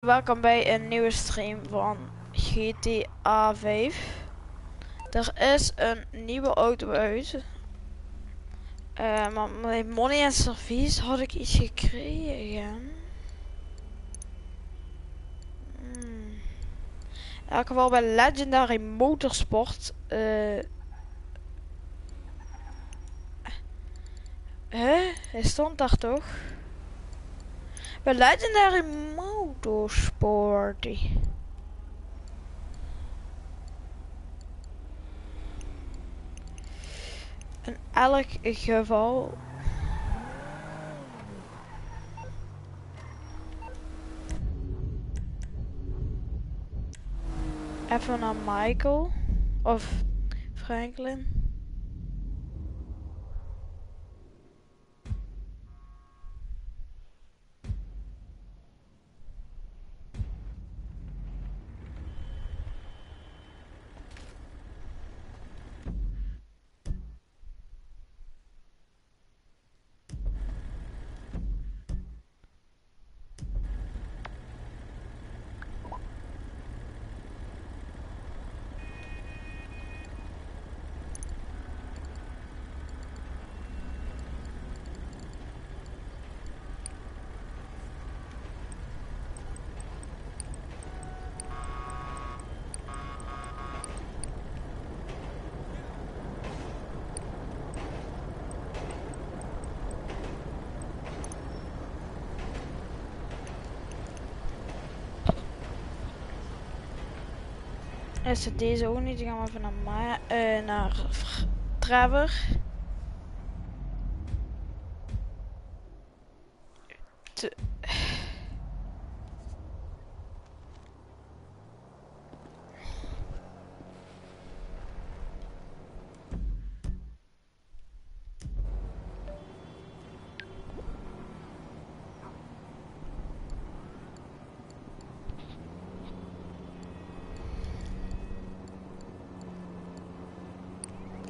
Welkom bij een nieuwe stream van Gta5. Er is een nieuwe auto uit. Maar mijn money en servies had ik iets gekregen. In elk geval bij Legendary Motorsport. Hij stond daar toch? Bij Legendary Motorsport. In elk geval. Even naar Michael. Of Franklin. Is het deze ook niet? Dan gaan we even naar Trevor.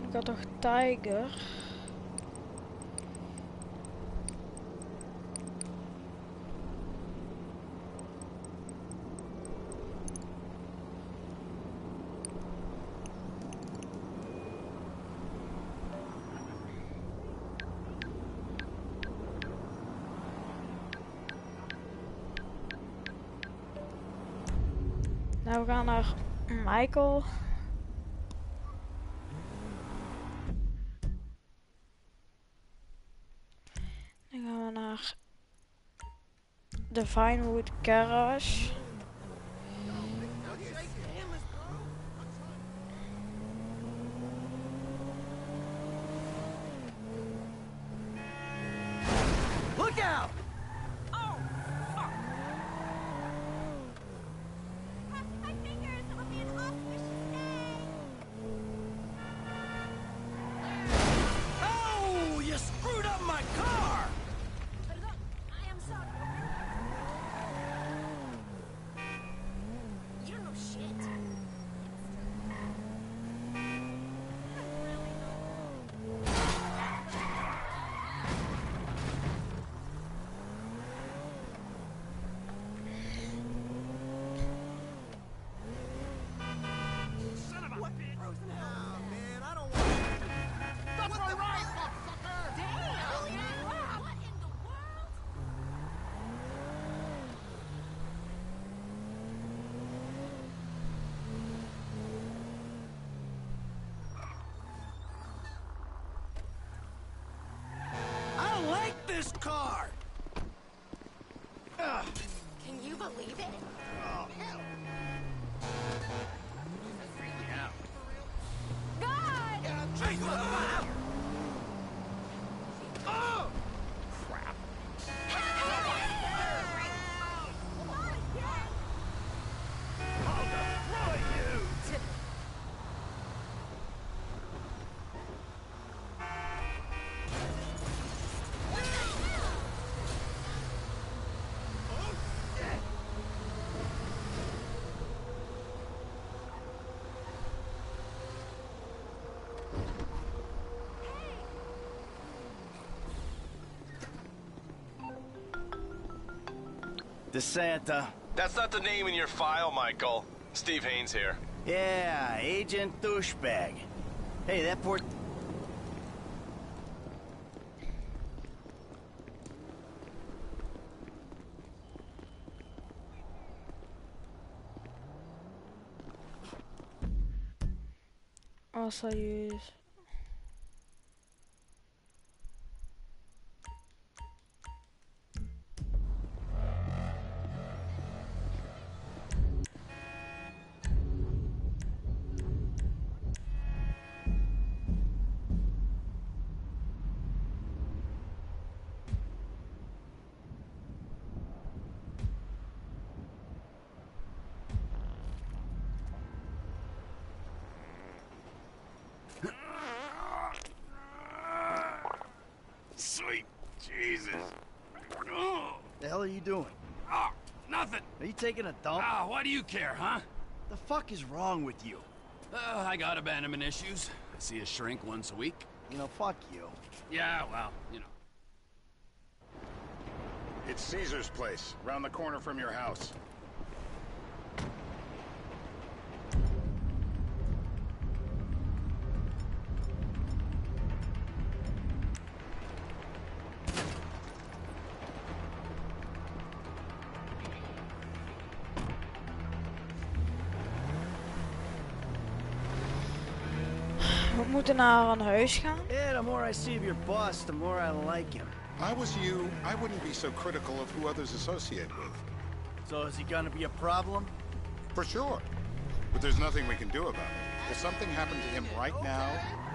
Ik had toch Tiger? Nou, we gaan naar Michael. Dan gaan we naar de Vinewood Garage. Look out! This car! Can you believe it? Oh, hell! Freak me out. God! Chase motherfucker! Oh! Crap. I'll destroy you! DeSanta, That's not the name in your file, Michael. Steve Haynes here. Yeah, Agent Douchebag. Hey, that port... Also use. Sweet Jesus. The hell are you doing? Oh, nothing. Are you taking a dump? Ah, why do you care, huh? The fuck is wrong with you? I got abandonment issues. I see a shrink once a week. You know, fuck you. Yeah, well, you know. It's Caesar's place, round the corner from your house. We moeten naar een huis gaan. Yeah, the more I see of your boss, the more I like him. I was you, I wouldn't be so critical of who others associate with. So is he gonna be a problem? For sure. But there's nothing we can do about it. If something happened to him right now,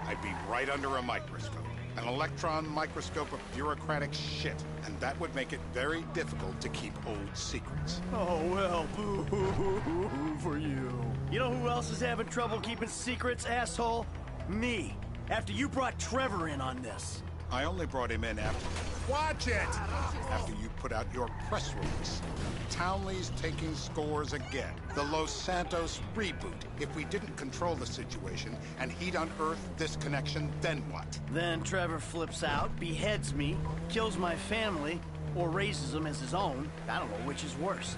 I'd be right under a microscope. An electron microscope of bureaucratic shit. And that would make it very difficult to keep old secrets. Oh, well, boo-hoo-hoo-hoo for you. You know who else is having trouble keeping secrets, asshole? Me. After you brought Trevor in on this. I only brought him in after... Watch it! After you put out your press release. Townley's taking scores again. The Los Santos reboot. If we didn't control the situation and he'd unearthed this connection, then what? Then Trevor flips out, beheads me, kills my family, or raises them as his own. I don't know which is worse.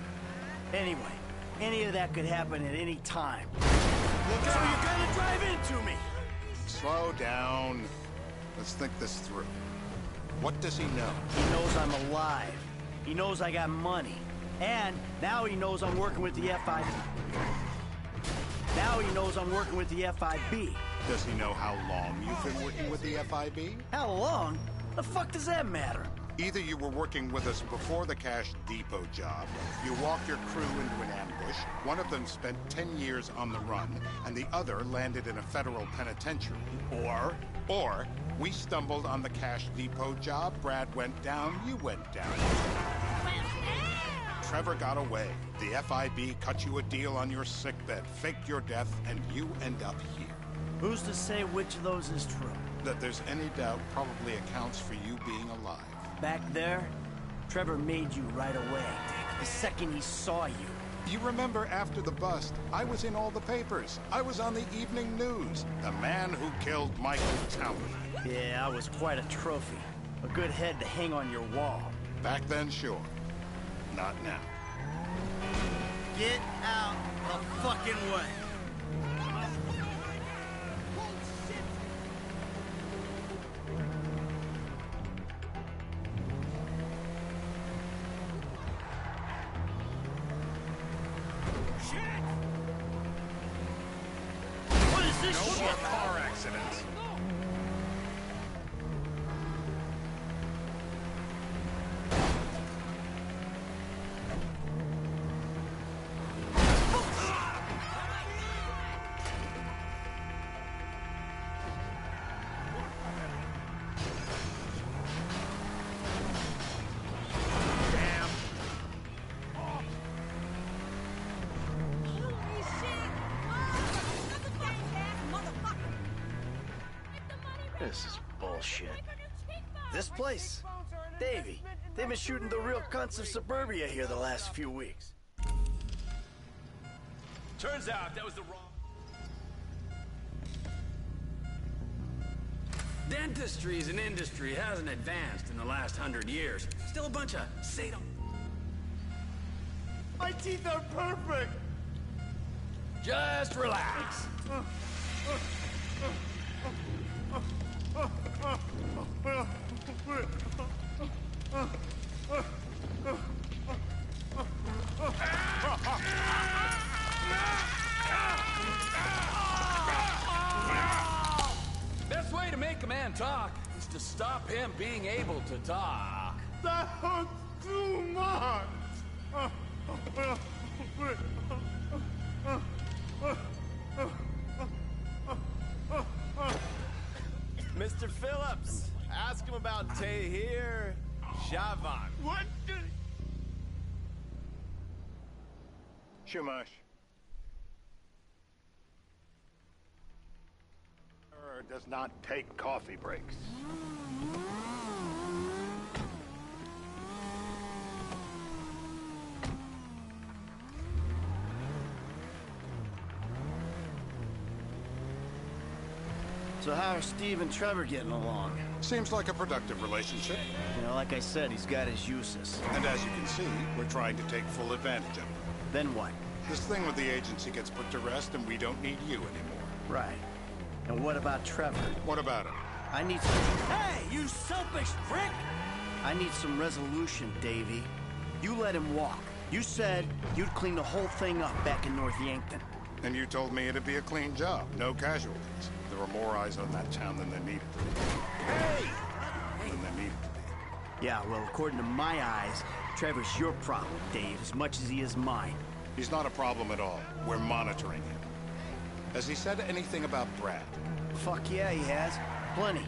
Anyway, any of that could happen at any time. Look out! So you're gonna drive into me! Slow down. Let's think this through. What does he know? He knows I'm alive. He knows I got money. And now he knows I'm working with the FIB. Now he knows I'm working with the FIB. Does he know how long you've been working with the FIB? How long? The fuck does that matter? Either you were working with us before the Cash Depot job, you walked your crew into an ambush, one of them spent 10 years on the run, and the other landed in a federal penitentiary. Or we stumbled on the Cash Depot job, Brad went down, you went down. Trevor got away. The FIB cut you a deal on your sickbed, faked your death, and you end up here. Who's to say which of those is true? That there's any doubt probably accounts for you being alive. Back there, Trevor made you right away. The second he saw you. You remember after the bust, I was in all the papers. I was on the evening news. The man who killed Michael Townley. Yeah, I was quite a trophy. A good head to hang on your wall. Back then, sure. Not now. Get out the fucking way. What is this No shit? more car accidents. This is bullshit. This place? Davey, they've been shooting the real cunts of suburbia here the last few weeks. Turns out that was the wrong... Dentistry as an industry hasn't advanced in the last 100 years. Still a bunch of Satan. My teeth are perfect! Just relax. Best way to make a man talk is to stop him being able to talk. That hurts too much! Mr. Phillips, ask him about Tahir Javan. What the... Shumash. Does not take coffee breaks. So how are Steve and Trevor getting along? Seems like a productive relationship. You know, like I said, he's got his uses. And as you can see, we're trying to take full advantage of it. Then what? This thing with the agency gets put to rest and we don't need you anymore. Right. And what about Trevor? What about him? I need some... Hey, you selfish prick! I need some resolution, Davy. You let him walk. You said you'd clean the whole thing up back in North Yankton. And you told me it'd be a clean job, no casualties. There were more eyes on that town than there needed to be. Hey! Than there needed to be. Yeah, well, according to my eyes, Trevor's your problem, Dave, as much as he is mine. He's not a problem at all. We're monitoring him. Has he said anything about Brad? Fuck yeah, he has. Plenty.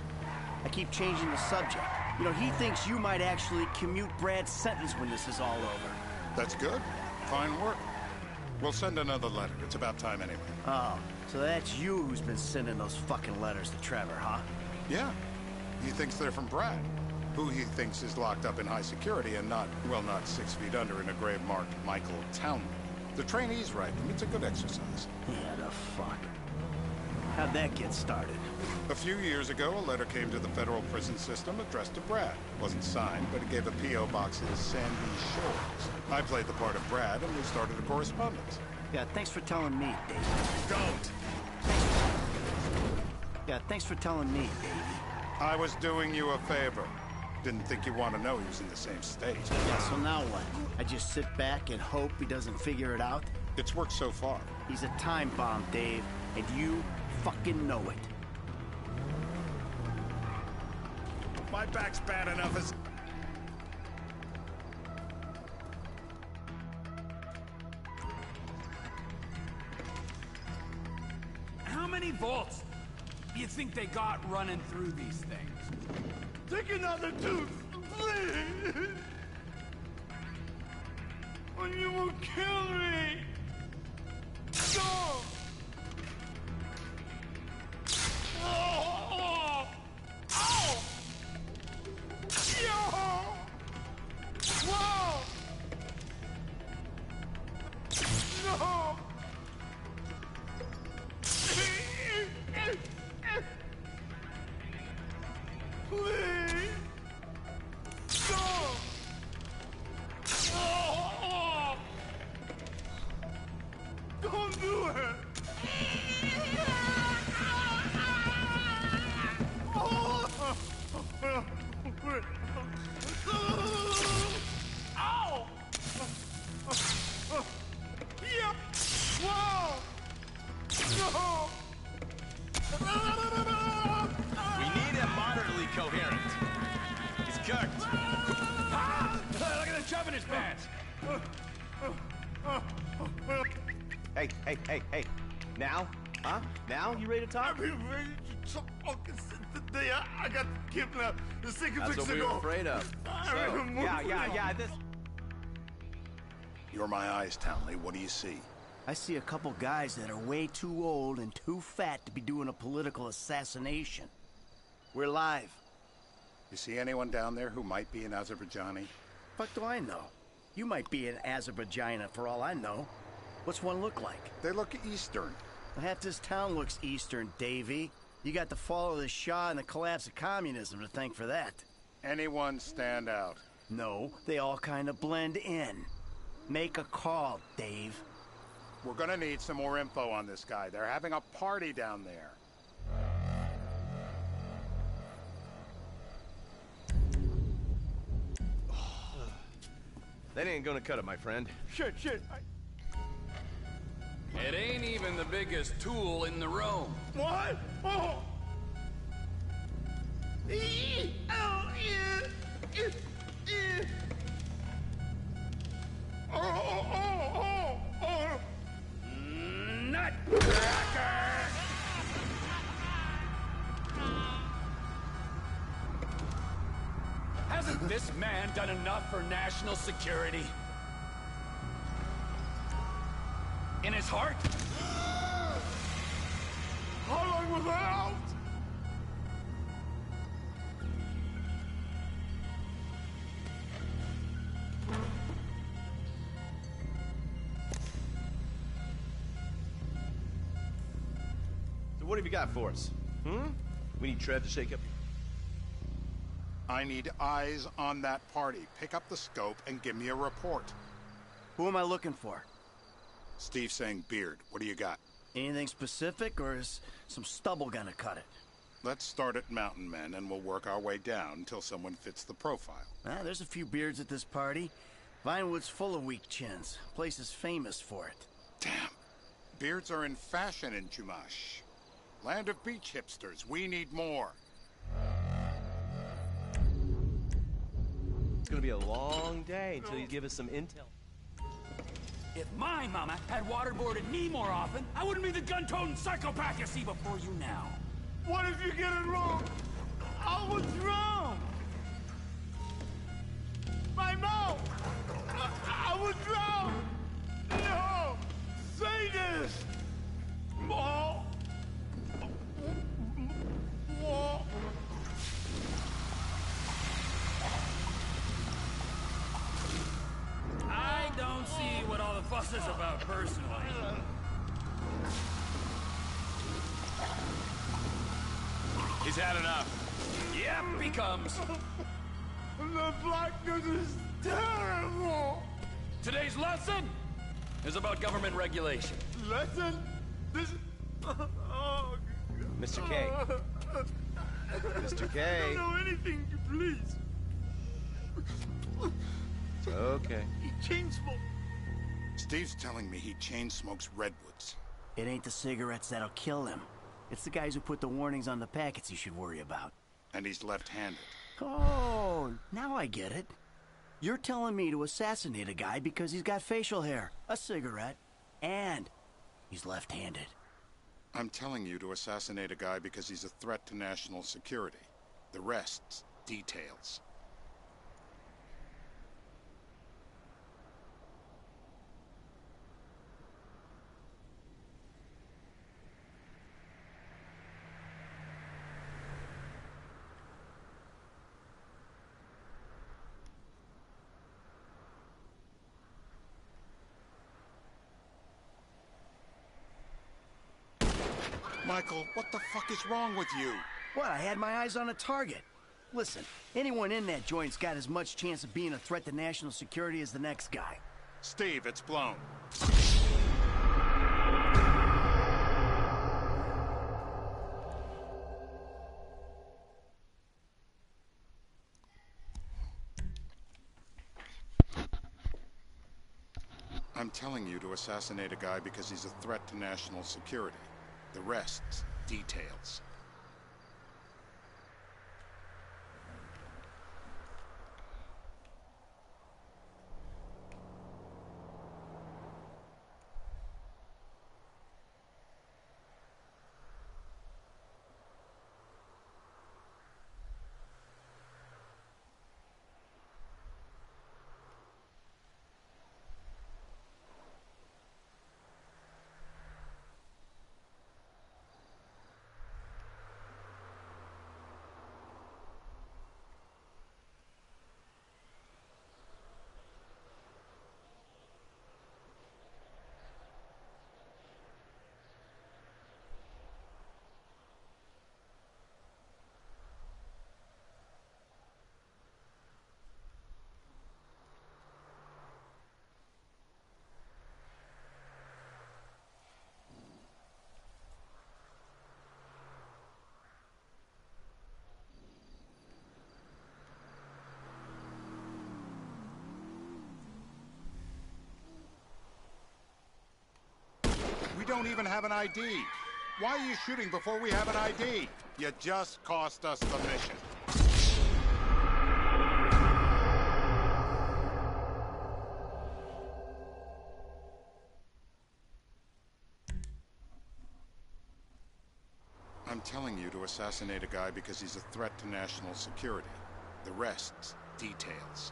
I keep changing the subject. You know, he thinks you might actually commute Brad's sentence when this is all over. That's good. Fine work. We'll send another letter. It's about time anyway. Oh, so that's you who's been sending those fucking letters to Trevor, huh? Yeah. He thinks they're from Brad, who he thinks is locked up in high security and not 6 feet under in a grave marked Michael Townley. The trainee's right. It's a good exercise. Yeah, the fuck. How'd that get started? A few years ago, a letter came to the federal prison system addressed to Brad. Wasn't signed, but it gave a P.O. box in Sandy Shores. I played the part of Brad, and we started a correspondence. Yeah, thanks for telling me, Davey. Don't! Yeah, thanks for telling me, Davey. I was doing you a favor. Didn't think you want to know he was in the same state. Yeah, so now what? I just sit back and hope he doesn't figure it out? It's worked so far. He's a time bomb, Dave, and you fucking know it. My back's bad enough as... How many volts do you think they got running through these things? Take another tooth, please! Or you will kill me! No! Oh! Oh! Yo! Whoa! No! Please! Stop! Oh! Don't do it! Oh! Ow! Yeah! Whoa! No! We need him moderately coherent. He's cooked. Ah! Look at the chub in his pants! Hey. Now? Huh? Now? You ready to talk? I've been ready to talk since the day I got kidnapped 6 That's weeks what we ago. were afraid of. So, yeah, this... You're my eyes, Townley. What do you see? I see a couple guys that are way too old and too fat to be doing a political assassination. We're live. You see anyone down there who might be an Azerbaijani? Fuck do I know? You might be an Azerbaijani for all I know. What's one look like? They look Eastern. Half this town looks Eastern, Davy. You got the fall of the Shah and the collapse of communism to thank for that. Anyone stand out? No, they all kind of blend in. Make a call, Dave. We're gonna need some more info on this guy. They're having a party down there. That ain't gonna cut it, my friend. Shit. It ain't even the biggest tool in the room. What? Oh! Nutcracker! Hasn't this man done enough for national security? In his heart? How long was I out? So what have you got for us? We need Trev to shake up. I need eyes on that party. Pick up the scope and give me a report. Who am I looking for? Steve's saying beard. What do you got? Anything specific, or is some stubble gonna cut it? Let's start at Mountain Men, and we'll work our way down until someone fits the profile. There's a few beards at this party. Vinewood's full of weak chins. Place is famous for it. Damn. Beards are in fashion in Chumash. Land of beach hipsters. We need more. It's gonna be a long day until you give us some intel. If my mama had waterboarded me more often, I wouldn't be the gun-toting psychopath you see before you now. What if you get it wrong? I was wrong. My mouth. I was wrong. No. Say this. Mom. Mom. I don't see what all the fuss is about personally. He's had enough. Yep, he comes. The blackness is terrible. Today's lesson is about government regulation. Lesson. This. Oh. Mr. K. Mr. K. I don't know anything, please. Okay. He chain smokes. Steve's telling me he chain smokes redwoods. It ain't the cigarettes that'll kill him. It's the guys who put the warnings on the packets you should worry about. And he's left-handed. Oh, now I get it. You're telling me to assassinate a guy because he's got facial hair, a cigarette, and he's left-handed. I'm telling you to assassinate a guy because he's a threat to national security. The rest's details. Michael, what the fuck is wrong with you? What, I had my eyes on a target. Listen, anyone in that joint's got as much chance of being a threat to national security as the next guy. Steve, it's blown. I'm telling you to assassinate a guy because he's a threat to national security. The rest's details. don't even have an ID. Why are you shooting before we have an ID? You just cost us the mission. I'm telling you to assassinate a guy because he's a threat to national security. The rest's details.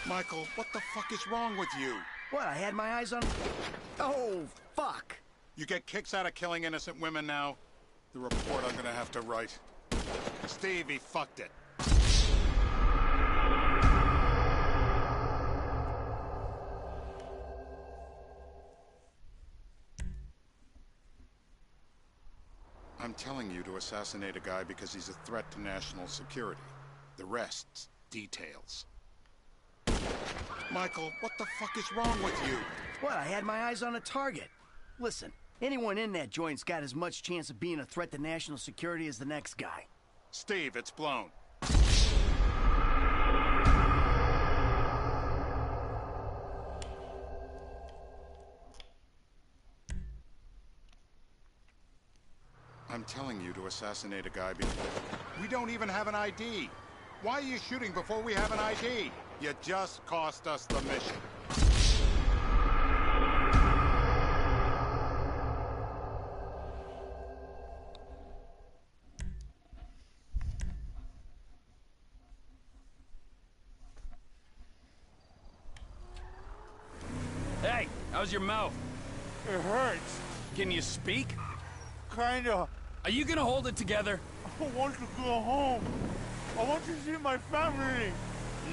Michael, what the fuck is wrong with you? What, I had my eyes on... Oh, fuck! You get kicks out of killing innocent women now? The report I'm gonna have to write. Steve, he fucked it. I'm telling you to assassinate a guy because he's a threat to national security. The rest's details. Michael, what the fuck is wrong with you? What, I had my eyes on a target. Listen, anyone in that joint's got as much chance of being a threat to national security as the next guy. Steve, it's blown. I'm telling you to assassinate a guy because... We don't even have an ID. Why are you shooting before we have an ID? You just cost us the mission. Hey, how's your mouth? It hurts. Can you speak? Kinda. Are you gonna hold it together? I want to go home. I want to see my family.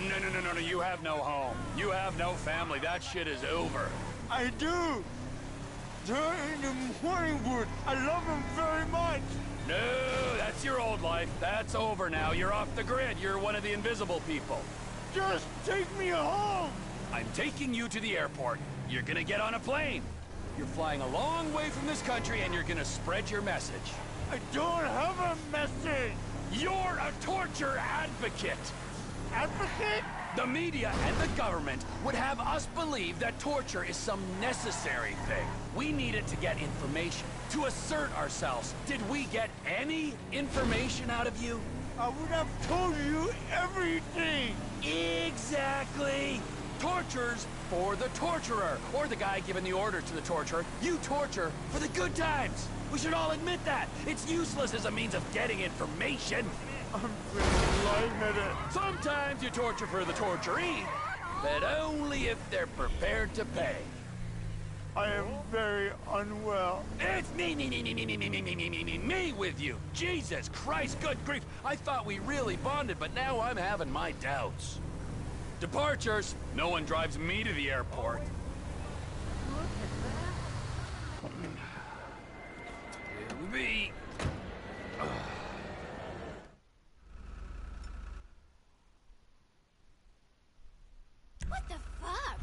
No, you have no home. You have no family. That shit is over. I do. They're in the morning wood. I love them very much. No, that's your old life. That's over now. You're off the grid. You're one of the invisible people. Just take me home. I'm taking you to the airport. You're gonna get on a plane. You're flying a long way from this country and you're gonna spread your message. I don't have a message. You're a torture advocate. Advocate? The media and the government would have us believe that torture is some necessary thing. We need it to get information, to assert ourselves. Did we get any information out of you? I would have told you everything. Exactly. Torture's for the torturer, or the guy giving the order to the torturer. You torture for the good times. We should all admit that. It's useless as a means of getting information. I'm feeling lightheaded. Sometimes you torture for the torturee, but only if they're prepared to pay. I am very unwell. It's me with you. Jesus Christ, good grief. I thought we really bonded, but now I'm having my doubts. Departures. No one drives me to the airport. It'll be... What the fuck?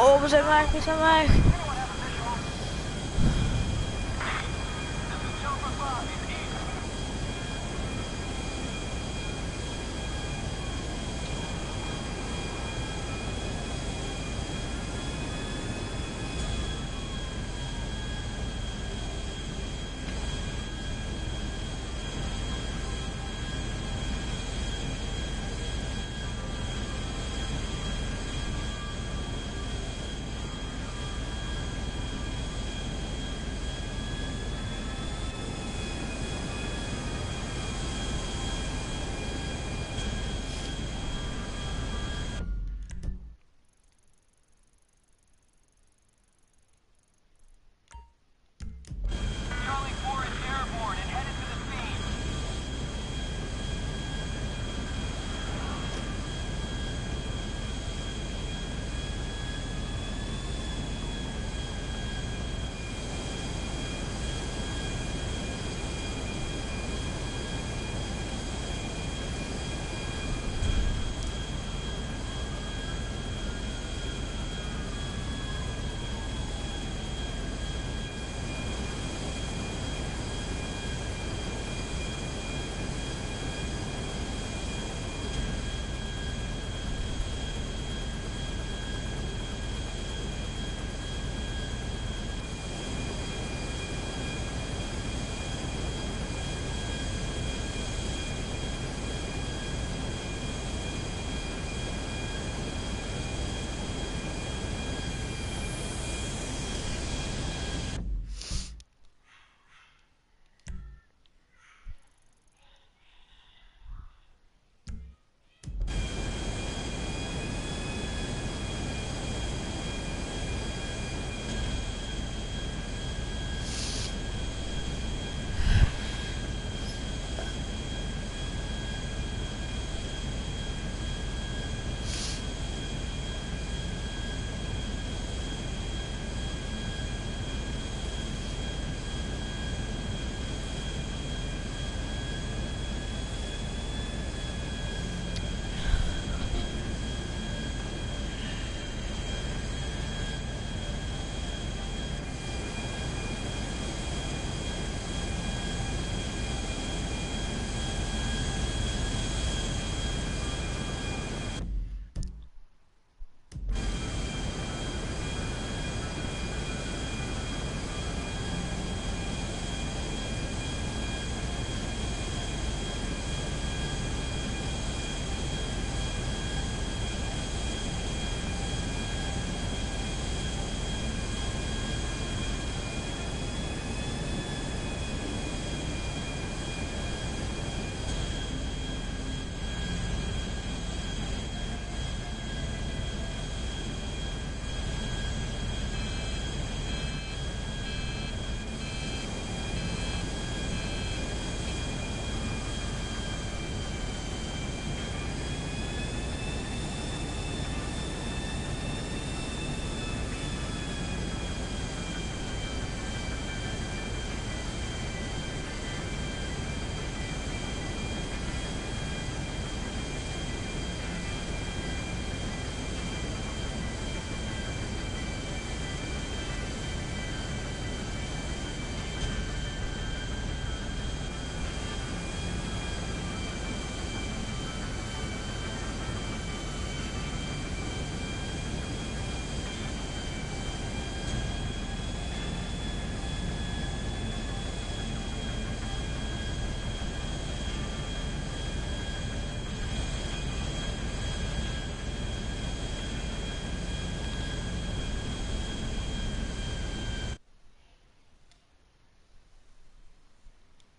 Oh, we zijn weg, we zijn weg.